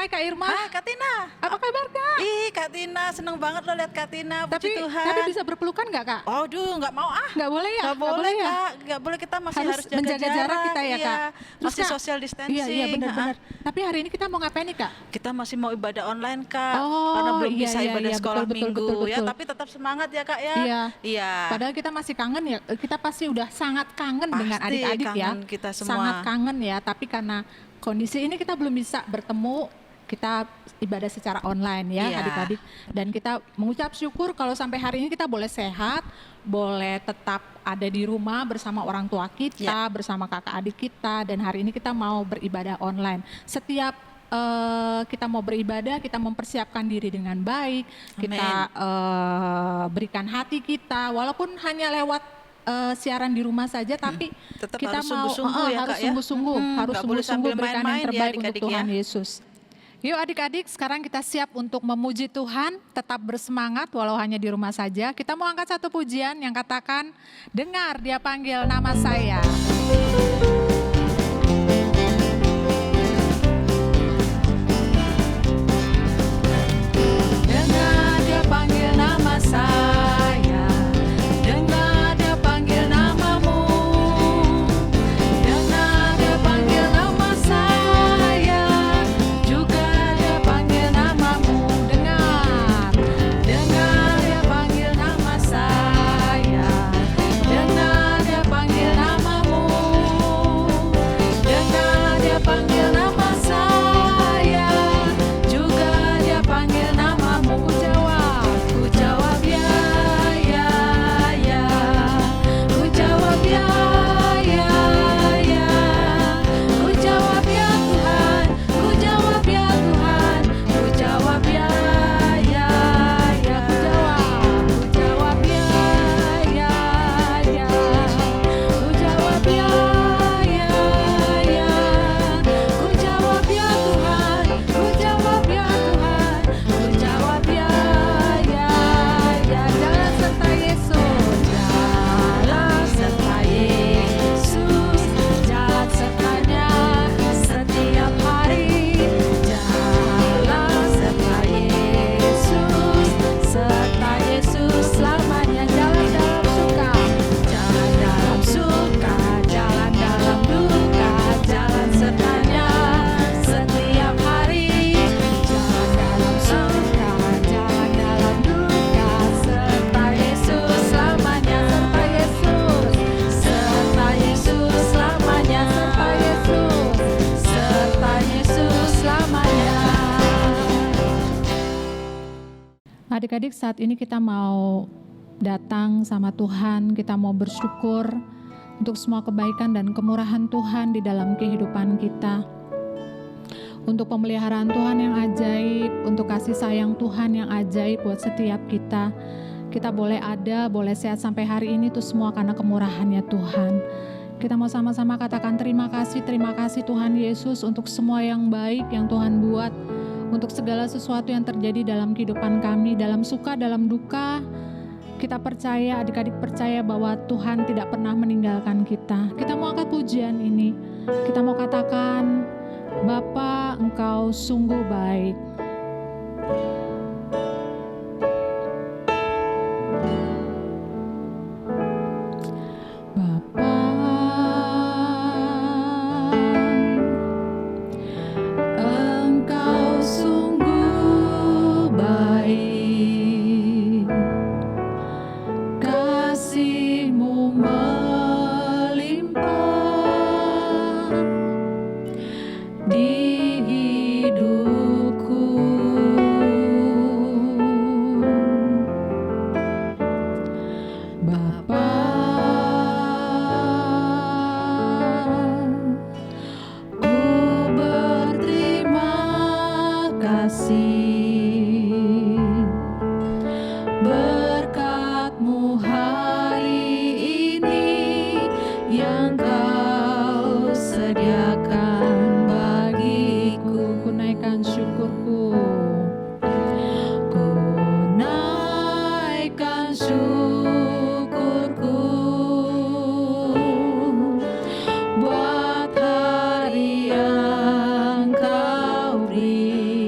Hai Kak Irma. Hai Kak Tina. Apa kabar Kak? Ih Kak Tina, seneng banget lo lihat Kak Tina, puji Tapi Tuhan. bisa berpelukan nggak Kak? Aduh, nggak mau ah. Nggak boleh ya? Nggak boleh ya? Kak, nggak boleh, kita masih harus jaga menjaga jarak kita ya iya. Kak. Masih Kak, social distancing. Iya benar-benar. Tapi hari ini kita mau ngapain nih Kak? Kita masih mau ibadah online Kak, Oh, karena belum iya, bisa iya, ibadah iya, sekolah betul, minggu betul. ya. Tapi tetap semangat ya Kak ya. Iya. Iya. Padahal kita masih kangen ya. Kita pasti udah sangat kangen dengan Pasti adik-adik ya. kangen kita semua. Sangat kangen ya. Tapi karena kondisi ini kita belum bisa bertemu. Kita ibadah secara online ya Iya. adik-adik. Dan kita mengucap syukur kalau sampai hari ini kita boleh sehat, boleh tetap ada di rumah bersama orang tua kita, bersama kakak adik kita. Dan hari ini kita mau beribadah online. Setiap kita mau beribadah, kita mempersiapkan diri dengan baik, kita berikan hati kita, walaupun hanya lewat siaran di rumah saja, tapi Tetap kita harus mau sungguh-sungguh ya, harus Kak, ya. sungguh-sungguh, harus Nggak boleh sungguh-sungguh sambil berikan yang main-main ya, terbaik untuk adik-adik Tuhan ya. Yesus. Yuk adik-adik, sekarang kita siap untuk memuji Tuhan, tetap bersemangat walau hanya di rumah saja. Kita mau angkat satu pujian yang katakan, dengar dia panggil nama saya. Dengar dia panggil nama saya, dengar dia panggil namamu, dengar dia panggil nama saya, juga dia panggil namamu. Dengar dia panggil nama saya, dengar dia panggil namamu, dengar dia panggil nama saya, juga dia panggil namamu. Ku jawab ya, ya, ya. Ku jawab ya, ya, ya. Ku jawab ya Tuhan, ku jawab ya Tuhan, ku jawab ya, ya, ya. Ku jawab ya, ya, ya. Ku jawab ya, ya, ya. Ku jawab ya Tuhan, ku jawab ya Tuhan, ku jawab ya, ya, ya. Jalan serta Yesus, jalan serta Yesus, jalan sertanya setiap hari. Jalan serta Yesus selamanya. Jalan dalam suka, jalan dalam suka, jalan dalam duka, jalan sertanya setiap hari. Jalan dalam suka, jalan dalam duka, serta Yesus selamanya, serta Yesus selamanya, serta Yesus selamanya. Adik-adik, saat ini kita mau datang sama Tuhan, kita mau bersyukur untuk semua kebaikan dan kemurahan Tuhan di dalam kehidupan kita. Untuk pemeliharaan Tuhan yang ajaib, untuk kasih sayang Tuhan yang ajaib buat setiap kita. Kita boleh ada, boleh sehat sampai hari ini, itu semua karena kemurahannya Tuhan. Kita mau sama-sama katakan terima kasih Tuhan Yesus untuk semua yang baik yang Tuhan buat. Untuk segala sesuatu yang terjadi dalam kehidupan kami, dalam suka, dalam duka. Kita percaya, adik-adik percaya bahwa Tuhan tidak pernah meninggalkan kita. Kita mau angkat pujian ini. Kita mau katakan, Bapa, Engkau sungguh baik. Bapa, Engkau sungguh baik. Kasih-Mu melimpah di hidupku. Bapa, ku berterima kasih berkat-Mu hari ini yang Kau sediakan bagiku. Ku naikkan syukurku, ku naikkan syukurku buat hari yang Kau beri.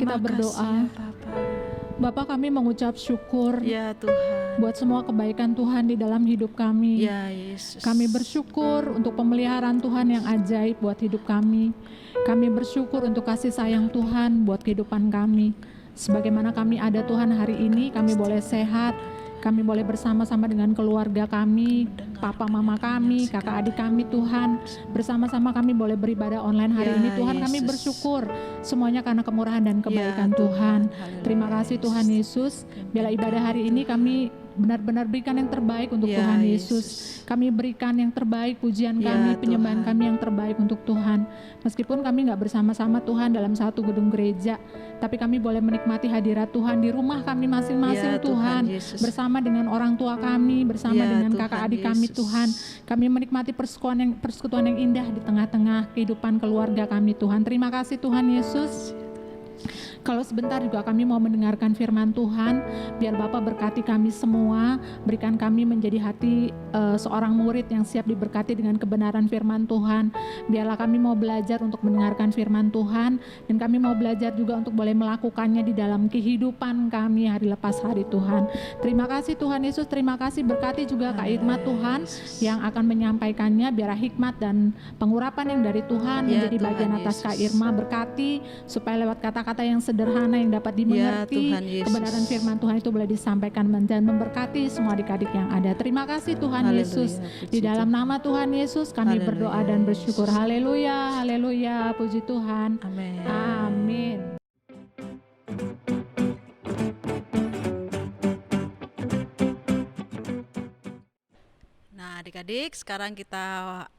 kita berdoa. ya Bapa. Bapa, kami mengucap syukur Ya Tuhan. buat semua kebaikan Tuhan di dalam hidup kami. Ya Yesus. Kami bersyukur untuk pemeliharaan Tuhan yang ajaib buat hidup kami. Kami bersyukur untuk kasih sayang Tuhan buat kehidupan kami. Sebagaimana kami ada Tuhan hari ini, kami boleh sehat, kami boleh bersama-sama dengan keluarga kami, papa mama kami, kakak adik kami Tuhan. Bersama-sama kami boleh beribadah online hari Ya, ini Tuhan. Kami Yesus. bersyukur semuanya karena kemurahan dan kebaikan Ya, Tuhan. Haleluya, Terima kasih Tuhan Yesus. Biarlah ibadah hari ini kami benar-benar berikan yang terbaik untuk Ya, Tuhan Yesus. Yesus. Kami berikan yang terbaik, pujian Ya, kami, penyembahan Tuhan. kami yang terbaik untuk Tuhan. Meskipun kami nggak bersama-sama Tuhan dalam satu gedung gereja, tapi kami boleh menikmati hadirat Tuhan di rumah kami masing-masing Ya, Tuhan. Yesus. Bersama dengan orang tua kami, bersama Ya, dengan Tuhan kakak adik kami Yesus. Tuhan. Kami menikmati persekutuan yang indah di tengah-tengah kehidupan keluarga kami Tuhan. Terima kasih Tuhan Yesus. Kalau sebentar juga kami mau mendengarkan firman Tuhan, biar Bapak berkati kami semua, berikan kami menjadi hati seorang murid yang siap diberkati dengan kebenaran firman Tuhan. Biarlah kami mau belajar untuk mendengarkan firman Tuhan, dan kami mau belajar juga untuk boleh melakukannya di dalam kehidupan kami hari lepas hari Tuhan. Terima kasih Tuhan Yesus, terima kasih, berkati juga Kak Irma Tuhan yang akan menyampaikannya, biar hikmat dan pengurapan yang dari Tuhan Ya, menjadi Tuhan bagian atas Kak Yesus. Irma. Berkati supaya lewat kata-kata yang sederhana yang dapat dimengerti, Tuhan Yesus. kebenaran firman Tuhan itu boleh disampaikan dan memberkati semua adik-adik yang ada. Terima kasih Tuhan Haleluya, Yesus. puji Di dalam Tuhan. nama Tuhan Yesus kami Haleluya, berdoa dan bersyukur. Yesus. Haleluya, haleluya, puji Tuhan. Amin. Amin. Nah, adik-adik, sekarang kita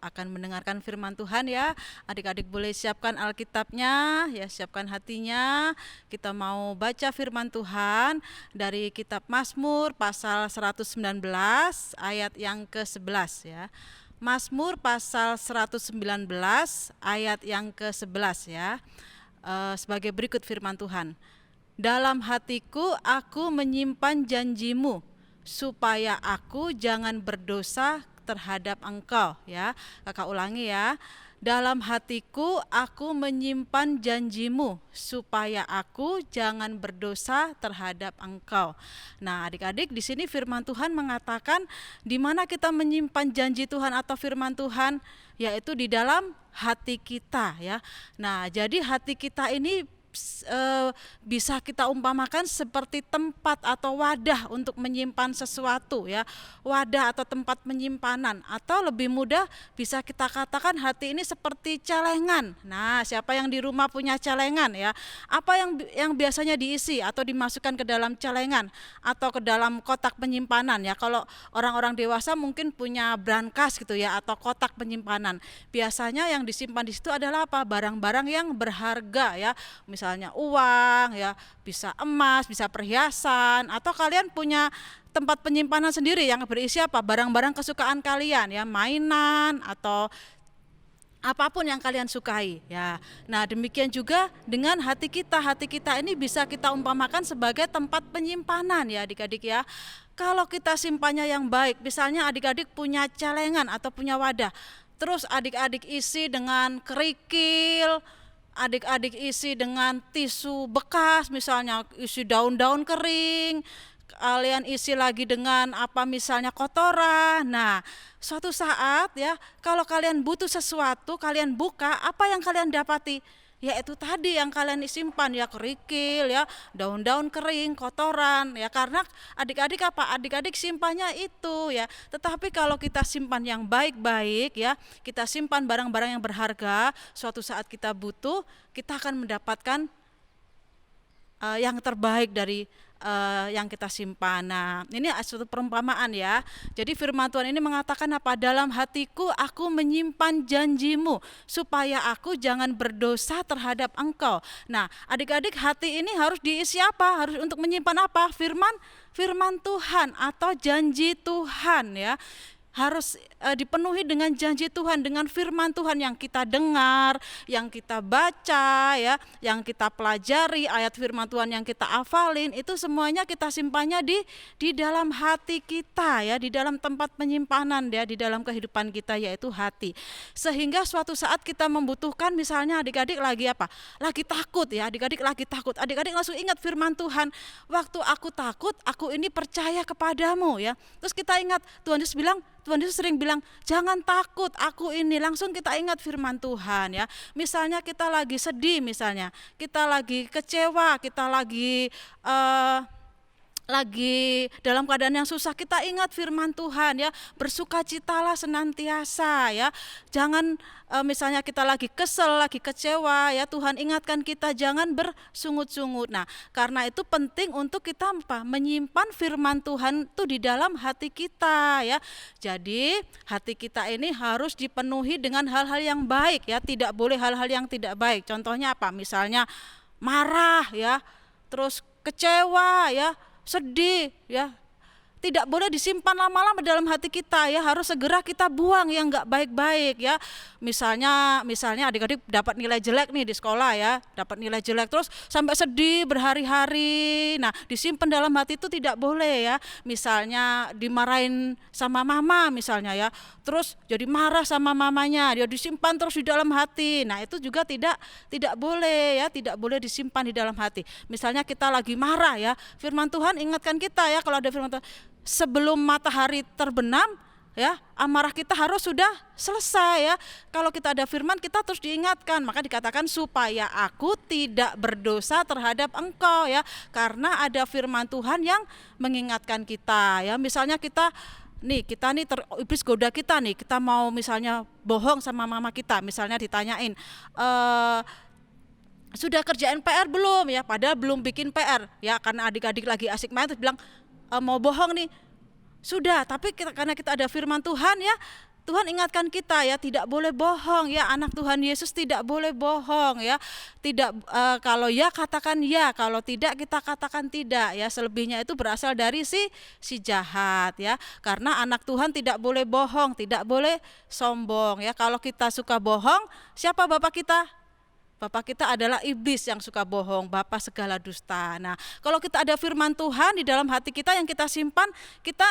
akan mendengarkan firman Tuhan ya. Adik-adik boleh siapkan Alkitabnya, ya, siapkan hatinya. Kita mau baca firman Tuhan dari kitab Mazmur pasal 119 ayat yang ke-11 ya. Mazmur pasal 119 ayat yang ke-11 ya. Sebagai berikut firman Tuhan. Dalam hatiku aku menyimpan janjimu, supaya aku jangan berdosa terhadap engkau ya. Kakak ulangi ya. Dalam hatiku aku menyimpan janjimu, supaya aku jangan berdosa terhadap engkau. Nah, adik-adik, di sini firman Tuhan mengatakan di mana kita menyimpan janji Tuhan atau firman Tuhan, yaitu di dalam hati kita ya. Nah, jadi hati kita ini bisa kita umpamakan seperti tempat atau wadah untuk menyimpan sesuatu ya, wadah atau tempat penyimpanan, atau lebih mudah bisa kita katakan hati ini seperti celengan. Nah, siapa yang di rumah punya celengan ya? Apa yang biasanya diisi atau dimasukkan ke dalam celengan atau ke dalam kotak penyimpanan ya? Kalau orang-orang dewasa mungkin punya brankas gitu ya, atau kotak penyimpanan. Biasanya yang disimpan di situ adalah apa? Barang-barang yang berharga ya. Misalnya uang ya, bisa emas, bisa perhiasan, atau kalian punya tempat penyimpanan sendiri yang berisi apa? Barang-barang kesukaan kalian ya, mainan atau apapun yang kalian sukai ya. Nah, demikian juga dengan hati kita. Hati kita ini bisa kita umpamakan sebagai tempat penyimpanan ya adik-adik ya. Kalau kita simpannya yang baik, misalnya adik-adik punya celengan atau punya wadah, terus adik-adik isi dengan kerikil, adik-adik isi dengan tisu bekas, misalnya isi daun-daun kering, kalian isi lagi dengan apa misalnya kotoran. Nah, suatu saat ya, kalau kalian butuh sesuatu, kalian buka, apa yang kalian dapati? Yaitu tadi yang kalian simpan ya, kerikil ya, daun-daun kering, kotoran ya, karena adik-adik apa? Adik-adik simpannya itu ya. Tetapi kalau kita simpan yang baik-baik ya, kita simpan barang-barang yang berharga, suatu saat kita butuh, kita akan mendapatkan yang terbaik dari yang kita simpan. Nah, ini suatu perumpamaan ya. Jadi firman Tuhan ini mengatakan apa? Dalam hatiku aku menyimpan janjimu, supaya aku jangan berdosa terhadap engkau. Nah, adik-adik, hati ini harus diisi apa? Harus untuk menyimpan apa? Firman Tuhan atau janji Tuhan ya. harus dipenuhi dengan janji Tuhan, dengan firman Tuhan yang kita dengar, yang kita baca ya, yang kita pelajari, ayat firman Tuhan yang kita hafalin, itu semuanya kita simpannya di dalam hati kita ya, di dalam tempat penyimpanan ya, di dalam kehidupan kita, yaitu hati. Sehingga suatu saat kita membutuhkan, misalnya adik-adik lagi apa? Lagi takut ya, adik-adik lagi takut. Adik-adik langsung ingat firman Tuhan, waktu aku takut, aku ini percaya kepadamu ya. Terus kita ingat Tuhan Yesus sering bilang, jangan takut, aku ini. Langsung kita ingat firman Tuhan ya. Misalnya kita lagi sedih, misalnya kita lagi kecewa, kita lagi dalam keadaan yang susah, kita ingat firman Tuhan ya, bersukacitalah senantiasa ya. Jangan misalnya kita lagi kesel, lagi kecewa ya, Tuhan ingatkan kita jangan bersungut-sungut. Nah, karena itu penting untuk kita menyimpan firman Tuhan itu di dalam hati kita ya. Jadi hati kita ini harus dipenuhi dengan hal-hal yang baik ya, tidak boleh hal-hal yang tidak baik. Contohnya apa? Misalnya marah ya, terus kecewa ya, sedih ya, tidak boleh disimpan lama-lama dalam hati kita ya, harus segera kita buang yang enggak baik-baik ya. Misalnya adik-adik dapat nilai jelek nih di sekolah ya, dapat nilai jelek terus sampai sedih berhari-hari. Nah, disimpan dalam hati itu tidak boleh ya. Misalnya dimarahin sama mama misalnya ya, terus jadi marah sama mamanya, dia disimpan terus di dalam hati. Nah, itu juga tidak boleh ya, tidak boleh disimpan di dalam hati. Misalnya kita lagi marah ya, firman Tuhan ingatkan kita ya, kalau ada firman Tuhan, sebelum matahari terbenam ya, amarah kita harus sudah selesai ya. Kalau kita ada firman, kita terus diingatkan. Maka dikatakan supaya aku tidak berdosa terhadap engkau ya, karena ada firman Tuhan yang mengingatkan kita ya. Misalnya kita nih iblis goda kita nih, kita mau misalnya bohong sama mama kita, misalnya ditanyain sudah kerjain PR belum ya, padahal belum bikin PR ya, karena adik-adik lagi asik main terus bilang mau bohong nih. Sudah, tapi karena kita ada firman Tuhan ya, Tuhan ingatkan kita ya, tidak boleh bohong ya, anak Tuhan Yesus tidak boleh bohong ya. Tidak kalau ya katakan ya, kalau tidak kita katakan tidak ya. Selebihnya itu berasal dari si jahat ya. Karena anak Tuhan tidak boleh bohong, tidak boleh sombong ya. Kalau kita suka bohong, siapa bapak kita? Bapak kita adalah iblis yang suka bohong, bapak segala dusta. Nah, kalau kita ada firman Tuhan di dalam hati kita yang kita simpan, kita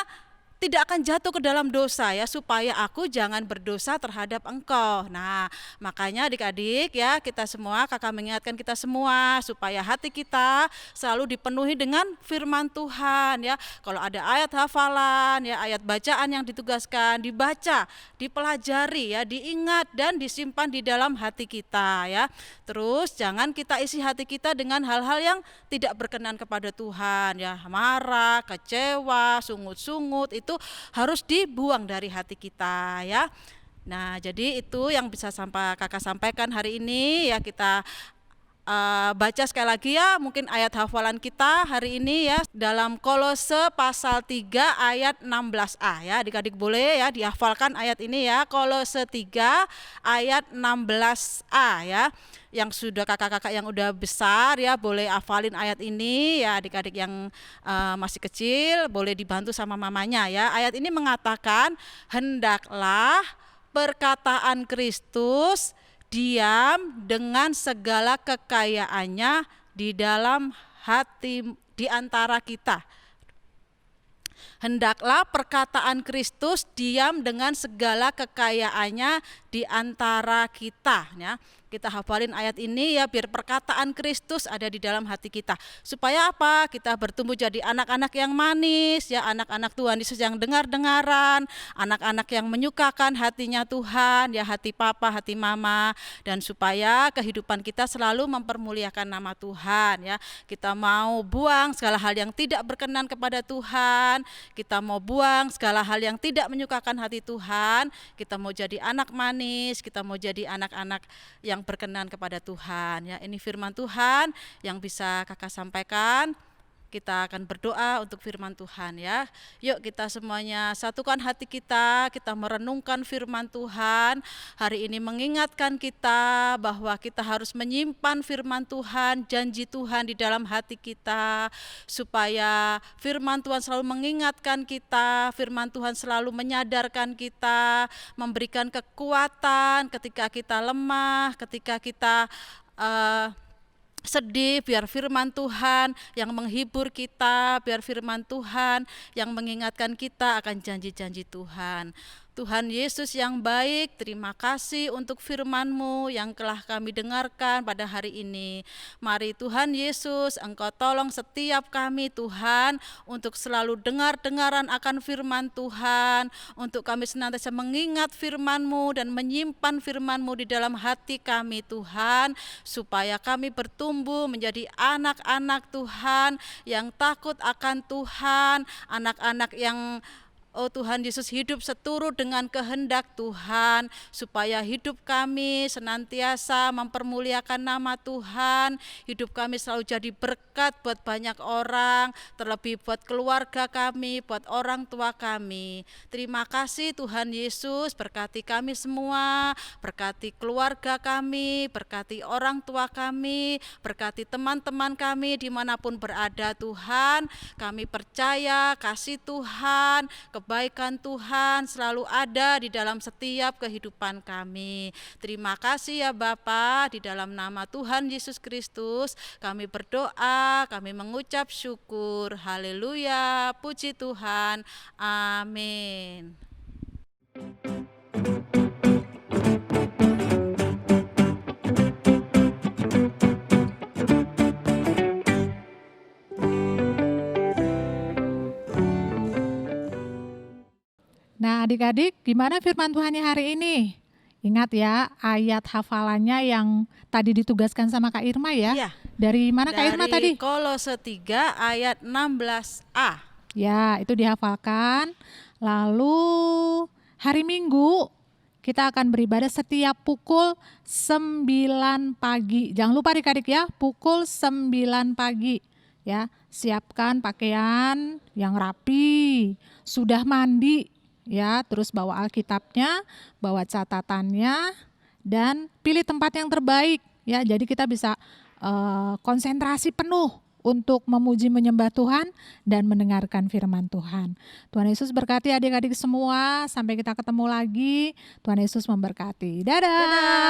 tidak akan jatuh ke dalam dosa ya, supaya aku jangan berdosa terhadap engkau. Nah, makanya adik-adik ya, kita semua, kakak mengingatkan kita semua supaya hati kita selalu dipenuhi dengan firman Tuhan ya. Kalau ada ayat hafalan ya, ayat bacaan yang ditugaskan, dibaca, dipelajari ya, diingat dan disimpan di dalam hati kita ya. Terus jangan kita isi hati kita dengan hal-hal yang tidak berkenan kepada Tuhan ya, marah, kecewa, sungut-sungut, itu harus dibuang dari hati kita ya. Nah, jadi itu yang bisa kakak sampaikan hari ini ya. Kita baca sekali lagi ya, mungkin ayat hafalan kita hari ini ya, dalam Kolose pasal 3 ayat 16a ya. Adik-adik boleh ya dihafalkan ayat ini ya, Kolose 3 ayat 16a ya. Yang sudah kakak-kakak yang udah besar ya boleh hafalin ayat ini ya, adik-adik yang masih kecil boleh dibantu sama mamanya ya. Ayat ini mengatakan, hendaklah perkataan Kristus diam dengan segala kekayaannya di dalam hati di antara kita. Hendaklah perkataan Kristus diam dengan segala kekayaannya di antara kita ya. Kita hafalin ayat ini ya, biar perkataan Kristus ada di dalam hati kita. Supaya apa? Kita bertumbuh jadi anak-anak yang manis ya, anak-anak Tuhan Yesus yang dengar-dengaran, anak-anak yang menyukakan hatinya Tuhan ya, hati papa, hati mama, dan supaya kehidupan kita selalu mempermuliakan nama Tuhan ya. Kita mau buang segala hal yang tidak berkenan kepada Tuhan, kita mau buang segala hal yang tidak menyukakan hati Tuhan, kita mau jadi anak manis, kita mau jadi anak-anak yang berkenan kepada Tuhan ya. Ini firman Tuhan yang bisa kakak sampaikan. kita akan berdoa untuk firman Tuhan ya. Yuk kita semuanya satukan hati kita merenungkan firman Tuhan. Hari ini mengingatkan kita bahwa kita harus menyimpan firman Tuhan, janji Tuhan di dalam hati kita, supaya firman Tuhan selalu mengingatkan kita, firman Tuhan selalu menyadarkan kita, memberikan kekuatan ketika kita lemah, ketika kita sedih, biar firman Tuhan yang menghibur kita, biar firman Tuhan yang mengingatkan kita akan janji-janji Tuhan. Tuhan Yesus yang baik, terima kasih untuk firman-Mu yang telah kami dengarkan pada hari ini. Mari Tuhan Yesus, Engkau tolong setiap kami Tuhan, untuk selalu dengar-dengaran akan firman Tuhan, untuk kami senantiasa mengingat firman-Mu dan menyimpan firman-Mu di dalam hati kami Tuhan, supaya kami bertumbuh menjadi anak-anak Tuhan yang takut akan Tuhan, anak-anak yang Tuhan Yesus hidup seturut dengan kehendak Tuhan, supaya hidup kami senantiasa mempermuliakan nama Tuhan, hidup kami selalu jadi berkat buat banyak orang, terlebih buat keluarga kami, buat orang tua kami. Terima kasih Tuhan Yesus, berkati kami semua, berkati keluarga kami, berkati orang tua kami, berkati teman-teman kami dimanapun berada Tuhan. Kami percaya kasih Tuhan, kebaikan Tuhan selalu ada di dalam setiap kehidupan kami. Terima kasih ya Bapa, di dalam nama Tuhan Yesus Kristus kami berdoa, kami mengucap syukur. Haleluya, puji Tuhan. Amin. Nah, adik-adik, gimana firman Tuhannya hari ini? Ingat ya, ayat hafalannya yang tadi ditugaskan sama Kak Irma ya. Iya. Dari mana Kak Irma tadi? Dari Kolose 3 ayat 16a. Ya, itu dihafalkan. Lalu hari Minggu kita akan beribadah setiap pukul 9 pagi. Jangan lupa adik-adik ya, pukul 9 pagi. Ya, siapkan pakaian yang rapi, sudah mandi, ya, terus bawa Alkitabnya, bawa catatannya, dan pilih tempat yang terbaik, ya. Jadi kita bisa konsentrasi penuh untuk memuji menyembah Tuhan dan mendengarkan firman Tuhan. Tuhan Yesus berkati adik-adik semua. Sampai kita ketemu lagi. Tuhan Yesus memberkati. Dadah. Dadah.